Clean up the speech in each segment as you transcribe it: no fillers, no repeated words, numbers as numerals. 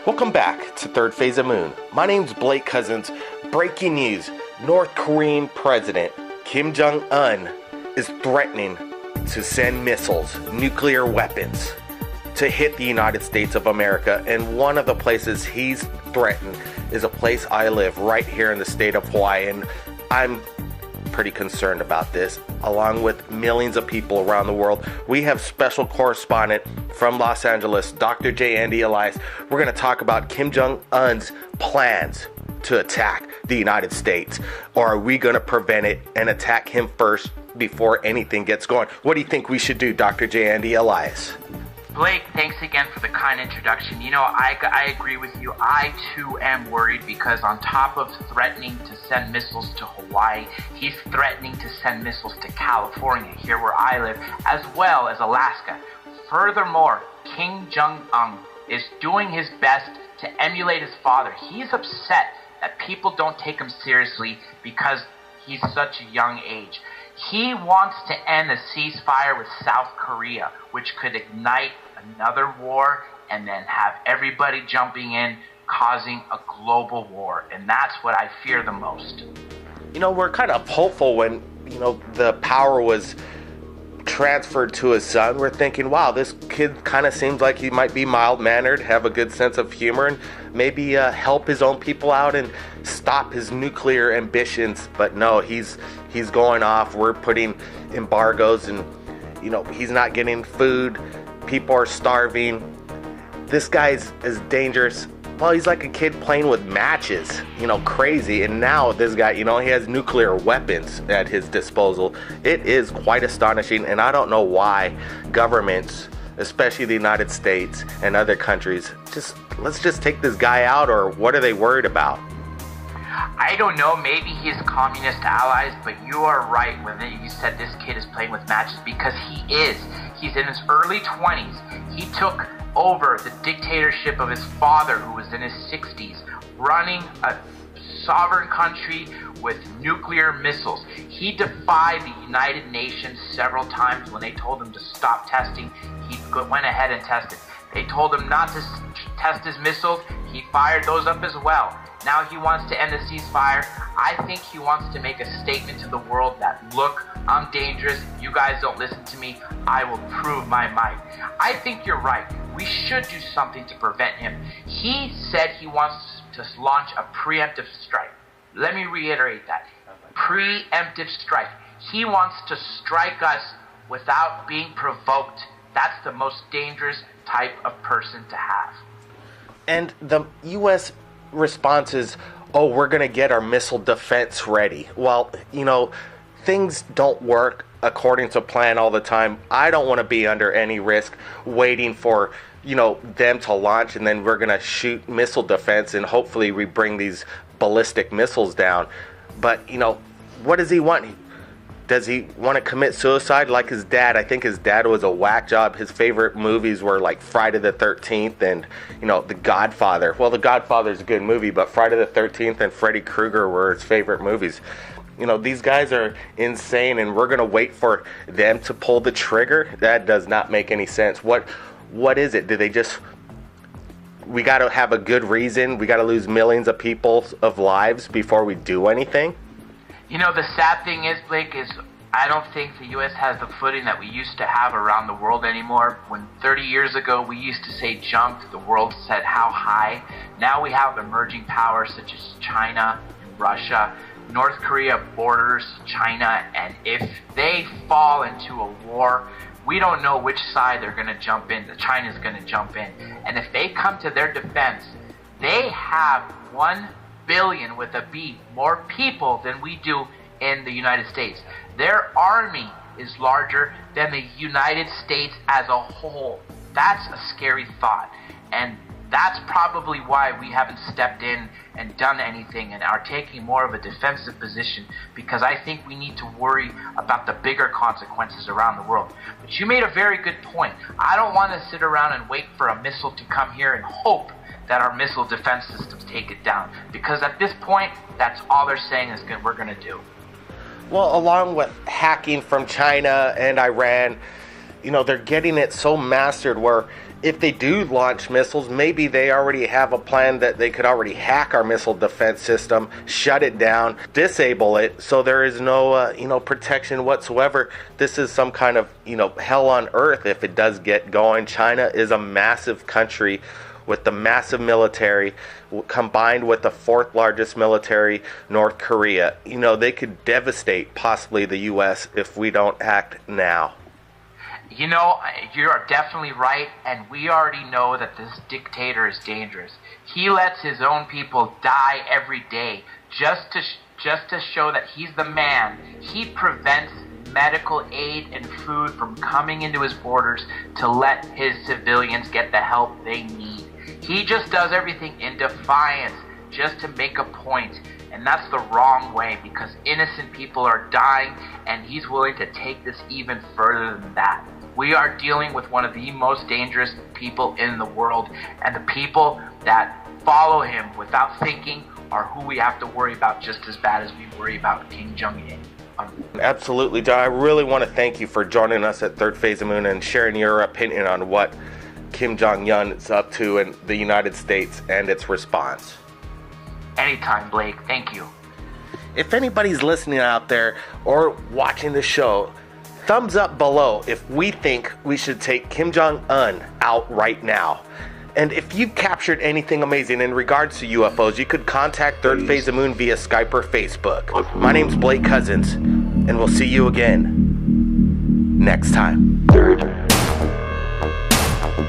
Welcome back to Third Phase of Moon. My name's Blake Cousins. Breaking news. North Korean President Kim Jong-un is threatening to send missiles, nuclear weapons, to hit the United States of America. And one of the places he's threatened is a place I live right here in the state of Hawaii. And I'm pretty concerned about this, along with millions of people around the world. We have special correspondent from Los Angeles, Dr. J. Andy Elias. We're going to talk about Kim Jong-un's plans to attack the United States. Or are we going to prevent it and attack him first before anything gets going? What do you think we should do, Dr. J. Andy Elias? Blake, thanks again for the kind introduction. You know, I agree with you. I, too, am worried because on top of threatening to send missiles to Hawaii, he's threatening to send missiles to California, here where I live, as well as Alaska. Furthermore, Kim Jong-un is doing his best to emulate his father. He's upset that people don't take him seriously because he's such a young age. He wants to end the ceasefire with South Korea, which could ignite another war and then have everybody jumping in, causing a global war. And that's what I fear the most. You know, we're kind of hopeful when, the power was transferred to his son. We're thinking, wow, this kid kind of seems like he might be mild-mannered, have a good sense of humor, and maybe help his own people out and stop his nuclear ambitions. But no, he's going off. We're putting embargoes, and he's not getting food. People are starving. This guy's as dangerous. Well, he's like a kid playing with matches, crazy. And now this guy, he has nuclear weapons at his disposal. It is quite astonishing, and I don't know why governments, especially the United States and other countries, let's just take this guy out, or what are they worried about? I don't know, maybe his communist allies, but you are right when you said this kid is playing with matches, because he is. He's in his early 20s. He took over the dictatorship of his father, who was in his 60s, running a sovereign country with nuclear missiles. He defied the United Nations several times when they told him to stop testing. He went ahead and tested. They told him not to test his missiles. He fired those up as well. Now he wants to end the ceasefire. I think he wants to make a statement to the world that, look, I'm dangerous. You guys don't listen to me. I will prove my might. I think you're right. We should do something to prevent him. He said he wants to launch a preemptive strike. Let me reiterate that. Preemptive strike. He wants to strike us without being provoked. That's the most dangerous type of person to have. And the U.S. response is, oh, we're going to get our missile defense ready. Well, things don't work according to plan all the time. I don't want to be under any risk waiting for, them to launch, and then we're going to shoot missile defense, and hopefully we bring these ballistic missiles down. But, what does he want? Does he want to commit suicide like his dad? I think his dad was a whack job. His favorite movies were like Friday the 13th and, The Godfather. Well, The Godfather's a good movie, but Friday the 13th and Freddy Krueger were his favorite movies. These guys are insane, and we're going to wait for them to pull the trigger? That does not make any sense. What is it? Do they we got to have a good reason? We got to lose millions of people's lives before we do anything? The sad thing is, Blake, is I don't think the U.S. has the footing that we used to have around the world anymore. When 30 years ago we used to say jump, the world said how high. Now we have emerging powers such as China and Russia. North Korea borders China, and if they fall into a war, we don't know which side they're going to jump in. China's going to jump in. And if they come to their defense, they have 1 billion with a B more people than we do in the United States. Their army is larger than the United States as a whole. That's a scary thought, and that's probably why we haven't stepped in and done anything and are taking more of a defensive position, because I think we need to worry about the bigger consequences around the world. But you made a very good point. I don't want to sit around and wait for a missile to come here and hope that our missile defense systems take it down, because at this point, that's all they're saying is we're going to do. Well, along with hacking from China and Iran, they're getting it so mastered where if they do launch missiles, maybe they already have a plan that they could already hack our missile defense system, shut it down, disable it, so there is no, protection whatsoever. This is some kind of, hell on earth if it does get going. China is a massive country with the massive military, combined with the fourth largest military, North Korea. They could devastate possibly the U.S. if we don't act now. You're definitely right, and we already know that this dictator is dangerous. He lets his own people die every day just to show that he's the man. He prevents medical aid and food from coming into his borders to let his civilians get the help they need. He just does everything in defiance just to make a point, and that's the wrong way, because innocent people are dying, and he's willing to take this even further than that. We are dealing with one of the most dangerous people in the world, and the people that follow him without thinking are who we have to worry about just as bad as we worry about Kim Jong-un. Absolutely, John. I really want to thank you for joining us at Third Phase of Moon and sharing your opinion on what Kim Jong-un is up to in the United States and its response. Anytime, Blake. Thank you. If anybody's listening out there or watching the show, thumbs up below if we think we should take Kim Jong-un out right now. And if you've captured anything amazing in regards to UFOs, you could contact Third Phase of Moon via Skype or Facebook. My name's Blake Cousins, and we'll see you again next time. Third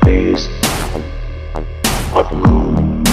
Phase of Moon.